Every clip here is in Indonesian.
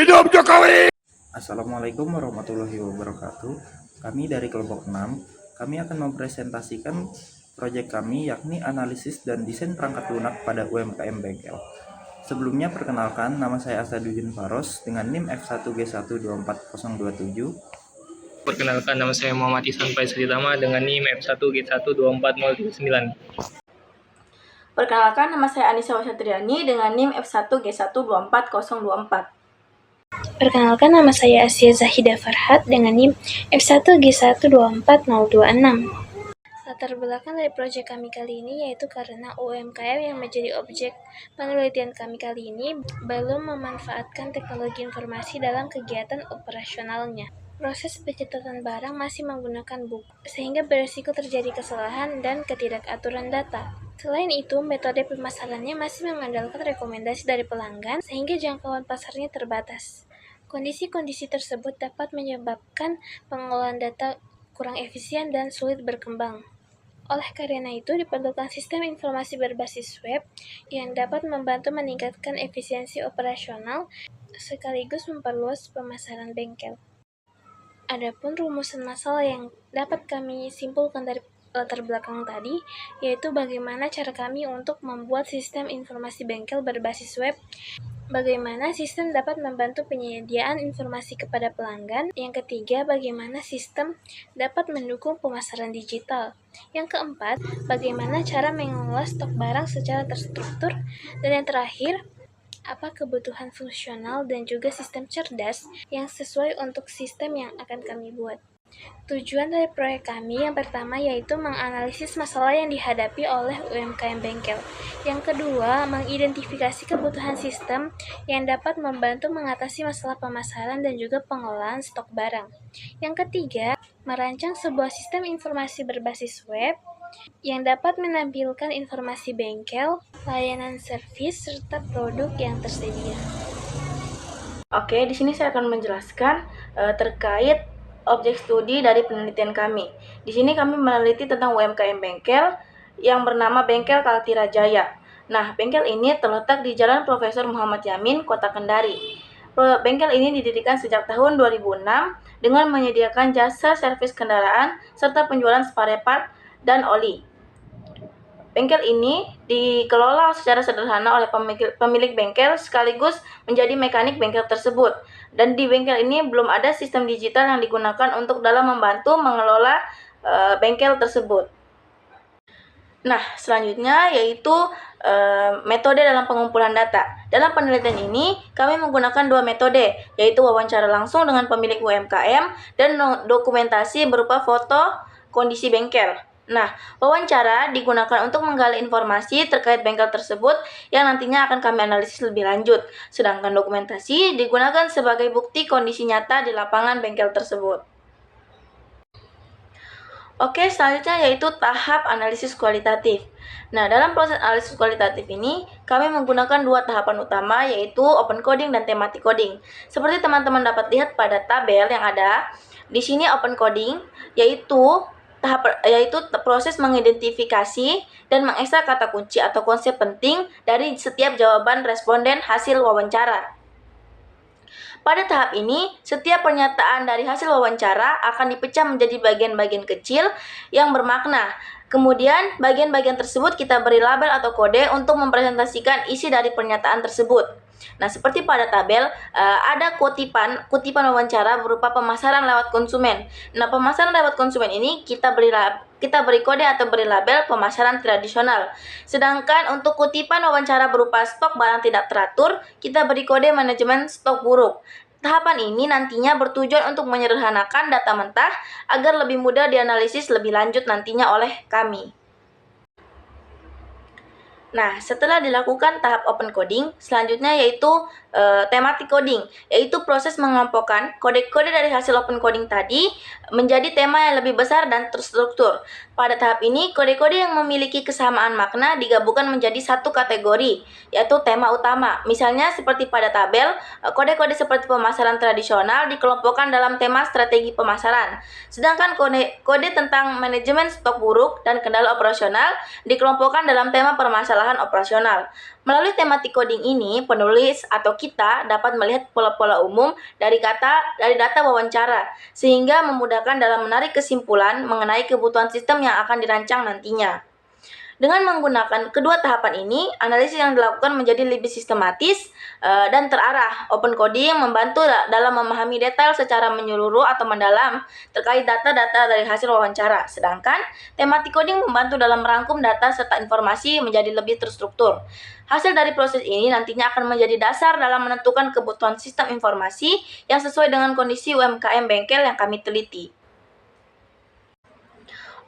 Hidup Jokowi! Assalamualaikum warahmatullahi wabarakatuh. Kami dari kelompok 6, kami akan mempresentasikan proyek kami yakni analisis dan desain perangkat lunak pada UMKM bengkel. Sebelumnya perkenalkan, nama saya Asaduddin Faros dengan NIM F1G124027. Perkenalkan, nama saya Muhammad Ihsan Faisal dengan NIM F1G124039. Perkenalkan, nama saya Anissa Wasatriani dengan NIM F1G124024. Perkenalkan, nama saya Asia Zahida Farhat dengan NIM F1G124026. Latar belakang dari proyek kami kali ini yaitu karena UMKM yang menjadi objek penelitian kami kali ini belum memanfaatkan teknologi informasi dalam kegiatan operasionalnya. Proses pencatatan barang masih menggunakan buku, sehingga berisiko terjadi kesalahan dan ketidakaturan data. Selain itu, metode pemasarannya masih mengandalkan rekomendasi dari pelanggan, sehingga jangkauan pasarnya terbatas. Kondisi-kondisi tersebut dapat menyebabkan pengolahan data kurang efisien dan sulit berkembang. Oleh karena itu, diperlukan sistem informasi berbasis web yang dapat membantu meningkatkan efisiensi operasional sekaligus memperluas pemasaran bengkel. Adapun rumusan masalah yang dapat kami simpulkan dari latar belakang tadi, yaitu bagaimana cara kami untuk membuat sistem informasi bengkel berbasis web, bagaimana sistem dapat membantu penyediaan informasi kepada pelanggan, yang ketiga, bagaimana sistem dapat mendukung pemasaran digital, yang keempat, bagaimana cara mengelola stok barang secara terstruktur, dan yang terakhir, apa kebutuhan fungsional dan juga sistem cerdas yang sesuai untuk sistem yang akan kami buat. Tujuan dari proyek kami yang pertama yaitu menganalisis masalah yang dihadapi oleh UMKM bengkel. Yang kedua, mengidentifikasi kebutuhan sistem yang dapat membantu mengatasi masalah pemasaran dan juga pengolahan stok barang. Yang ketiga, merancang sebuah sistem informasi berbasis web yang dapat menampilkan informasi bengkel, layanan servis, serta produk yang tersedia. Oke, di sini saya akan menjelaskan terkait objek studi dari penelitian kami. Di sini kami meneliti tentang UMKM bengkel yang bernama Bengkel Kaltira Jaya. Nah, bengkel ini terletak di Jalan Profesor Muhammad Yamin, Kota Kendari. Bengkel ini didirikan sejak tahun 2006 dengan menyediakan jasa servis kendaraan serta penjualan spare part dan oli. Bengkel ini dikelola secara sederhana oleh pemilik bengkel sekaligus menjadi mekanik bengkel tersebut. Dan di bengkel ini belum ada sistem digital yang digunakan untuk dalam membantu mengelola bengkel tersebut. Nah, selanjutnya yaitu metode dalam pengumpulan data. Dalam penelitian ini, kami menggunakan dua metode, yaitu wawancara langsung dengan pemilik UMKM dan dokumentasi berupa foto kondisi bengkel. Nah, wawancara digunakan untuk menggali informasi terkait bengkel tersebut yang nantinya akan kami analisis lebih lanjut. Sedangkan dokumentasi digunakan sebagai bukti kondisi nyata di lapangan bengkel tersebut. Oke, selanjutnya yaitu tahap analisis kualitatif. Nah, dalam proses analisis kualitatif ini, kami menggunakan dua tahapan utama, yaitu open coding dan thematic coding. Seperti teman-teman dapat lihat pada tabel yang ada, di sini open coding, yaitu proses mengidentifikasi dan mengekstrak kata kunci atau konsep penting dari setiap jawaban responden hasil wawancara. Pada tahap ini, setiap pernyataan dari hasil wawancara akan dipecah menjadi bagian-bagian kecil yang bermakna. Kemudian, bagian-bagian tersebut kita beri label atau kode untuk mempresentasikan isi dari pernyataan tersebut. Nah, seperti pada tabel, ada kutipan wawancara berupa pemasaran lewat konsumen. Nah, pemasaran lewat konsumen ini kita beri kode atau beri label pemasaran tradisional. Sedangkan untuk kutipan wawancara berupa stok barang tidak teratur, kita beri kode manajemen stok buruk. Tahapan ini nantinya bertujuan untuk menyederhanakan data mentah agar lebih mudah dianalisis lebih lanjut nantinya oleh kami. Nah, setelah dilakukan tahap open coding, selanjutnya yaitu thematic coding, yaitu proses mengelompokkan kode-kode dari hasil open coding tadi menjadi tema yang lebih besar dan terstruktur. Pada tahap ini, kode-kode yang memiliki kesamaan makna digabungkan menjadi satu kategori, yaitu tema utama. Misalnya seperti pada tabel, kode-kode seperti pemasaran tradisional dikelompokkan dalam tema strategi pemasaran. Sedangkan kode tentang manajemen stok buruk dan kendala operasional dikelompokkan dalam tema permasalahan kesalahan operasional. Melalui tematik coding ini, penulis atau kita dapat melihat pola-pola umum dari data wawancara, sehingga memudahkan dalam menarik kesimpulan mengenai kebutuhan sistem yang akan dirancang nantinya. Dengan menggunakan kedua tahapan ini, analisis yang dilakukan menjadi lebih sistematis dan terarah. Open coding membantu dalam memahami detail secara menyeluruh atau mendalam terkait data-data dari hasil wawancara. Sedangkan tematik coding membantu dalam merangkum data serta informasi menjadi lebih terstruktur. Hasil dari proses ini nantinya akan menjadi dasar dalam menentukan kebutuhan sistem informasi yang sesuai dengan kondisi UMKM bengkel yang kami teliti.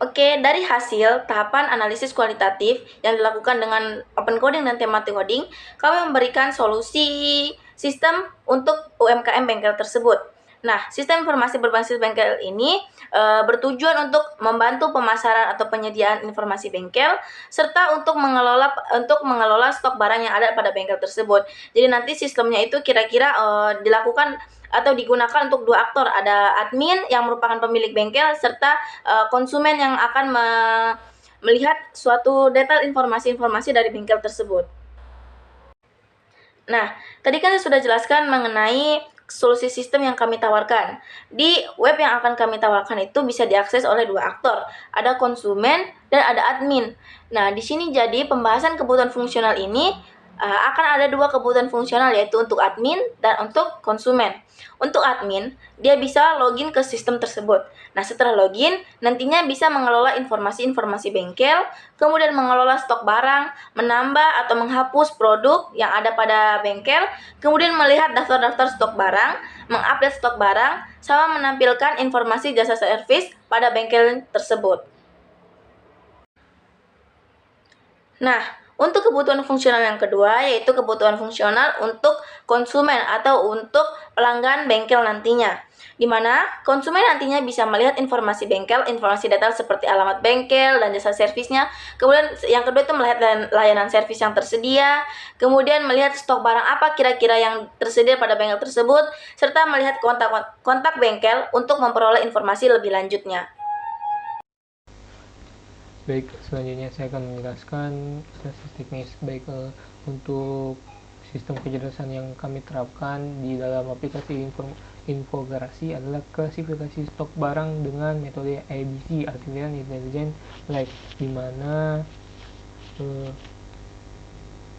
Oke, dari hasil tahapan analisis kualitatif yang dilakukan dengan open coding dan tematik coding, kami memberikan solusi sistem untuk UMKM bengkel tersebut. Nah, sistem informasi berbasis bengkel ini bertujuan untuk membantu pemasaran atau penyediaan informasi bengkel serta untuk mengelola stok barang yang ada pada bengkel tersebut. Jadi nanti sistemnya itu kira-kira dilakukan atau digunakan untuk dua aktor, ada admin yang merupakan pemilik bengkel serta konsumen yang akan melihat suatu detail informasi-informasi dari bengkel tersebut. Nah, tadi kan saya sudah jelaskan mengenai solusi sistem yang kami tawarkan. Di web yang akan kami tawarkan itu bisa diakses oleh dua aktor, ada konsumen dan ada admin. Nah, di sini jadi pembahasan kebutuhan fungsional ini akan ada dua kebutuhan fungsional, yaitu untuk admin dan untuk konsumen. Untuk admin, dia bisa login ke sistem tersebut. Nah, setelah login, nantinya bisa mengelola informasi-informasi bengkel, kemudian mengelola stok barang, menambah atau menghapus produk yang ada pada bengkel, kemudian melihat daftar-daftar stok barang, mengupdate stok barang, sama menampilkan informasi jasa servis pada bengkel tersebut. Nah, untuk kebutuhan fungsional yang kedua, yaitu kebutuhan fungsional untuk konsumen atau untuk pelanggan bengkel nantinya, di mana konsumen nantinya bisa melihat informasi bengkel, informasi detail seperti alamat bengkel dan jasa servisnya. Kemudian yang kedua itu melihat layanan servis yang tersedia, kemudian melihat stok barang apa kira-kira yang tersedia pada bengkel tersebut, serta melihat kontak bengkel untuk memperoleh informasi lebih lanjutnya. Baik, selanjutnya saya akan menjelaskan analisis teknis baik untuk sistem kecerdasan yang kami terapkan di dalam aplikasi infografis adalah klasifikasi stok barang dengan metode ABC, Artificial Intelligence Like, di mana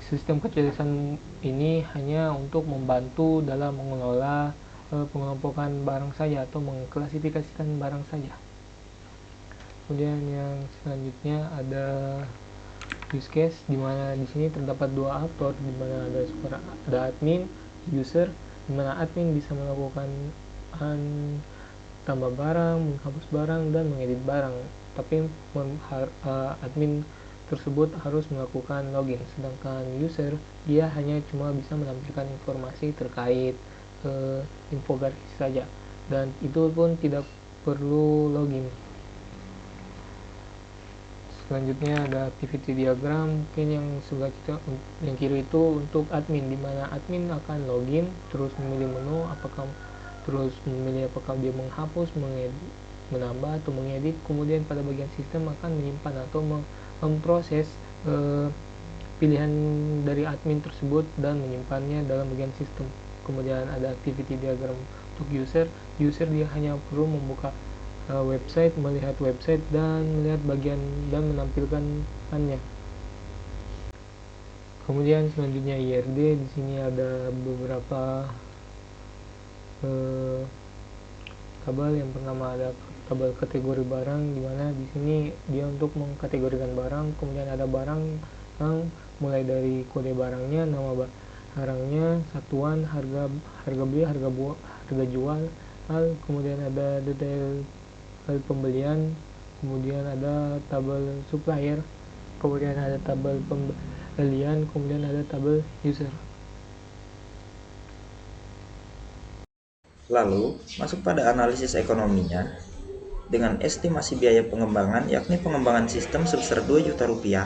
sistem kecerdasan ini hanya untuk membantu dalam mengelola pengelompokan barang saja atau mengklasifikasikan barang saja. Kemudian yang selanjutnya ada use case, di mana di sini terdapat dua aktor, di mana ada admin, user, di mana admin bisa melakukan tambah barang, menghapus barang, dan mengedit barang. Tapi admin tersebut harus melakukan login, sedangkan user dia hanya cuma bisa menampilkan informasi terkait infografis saja, dan itu pun tidak perlu login. Selanjutnya ada activity diagram, mungkin yang sebelah kita yang kiri itu untuk admin, di mana admin akan login, terus memilih menu, apakah dia menghapus, menambah atau mengedit. Kemudian pada bagian sistem akan menyimpan atau memproses pilihan dari admin tersebut dan menyimpannya dalam bagian sistem. Kemudian ada activity diagram untuk user dia hanya perlu membuka website, melihat website dan melihat bagian dan menampilkannya. Kemudian selanjutnya IRD, di sini ada beberapa tabel. Yang pertama ada tabel kategori barang, di mana di sini dia untuk mengkategorikan barang. Kemudian ada barang yang mulai dari kode barangnya, nama barangnya, satuan, harga beli, harga jual, kemudian ada detail pembelian, kemudian ada tabel supplier, kemudian ada tabel pembelian, kemudian ada tabel user. Lalu, masuk pada analisis ekonominya dengan estimasi biaya pengembangan, yakni pengembangan sistem sebesar 2 juta rupiah,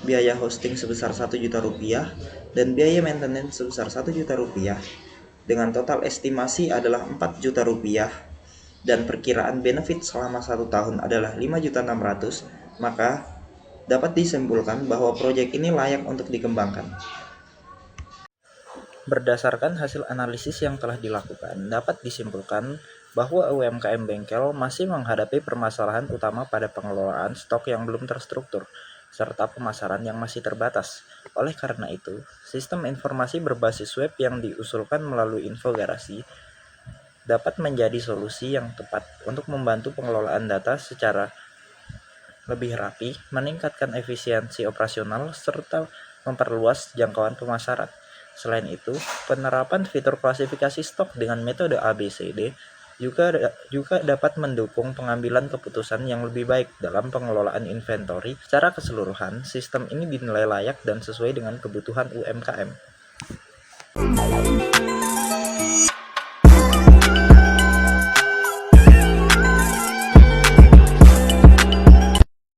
biaya hosting sebesar 1 juta rupiah, dan biaya maintenance sebesar 1 juta rupiah, dengan total estimasi adalah 4 juta rupiah, dan perkiraan benefit selama 1 tahun adalah 5.600.000, maka dapat disimpulkan bahwa proyek ini layak untuk dikembangkan. Berdasarkan hasil analisis yang telah dilakukan, dapat disimpulkan bahwa UMKM bengkel masih menghadapi permasalahan utama pada pengelolaan stok yang belum terstruktur, serta pemasaran yang masih terbatas. Oleh karena itu, sistem informasi berbasis web yang diusulkan melalui Infogarasi dapat menjadi solusi yang tepat untuk membantu pengelolaan data secara lebih rapi, meningkatkan efisiensi operasional, serta memperluas jangkauan pemasaran. Selain itu, penerapan fitur klasifikasi stok dengan metode ABCD juga dapat mendukung pengambilan keputusan yang lebih baik dalam pengelolaan inventory. Secara keseluruhan, sistem ini dinilai layak dan sesuai dengan kebutuhan UMKM.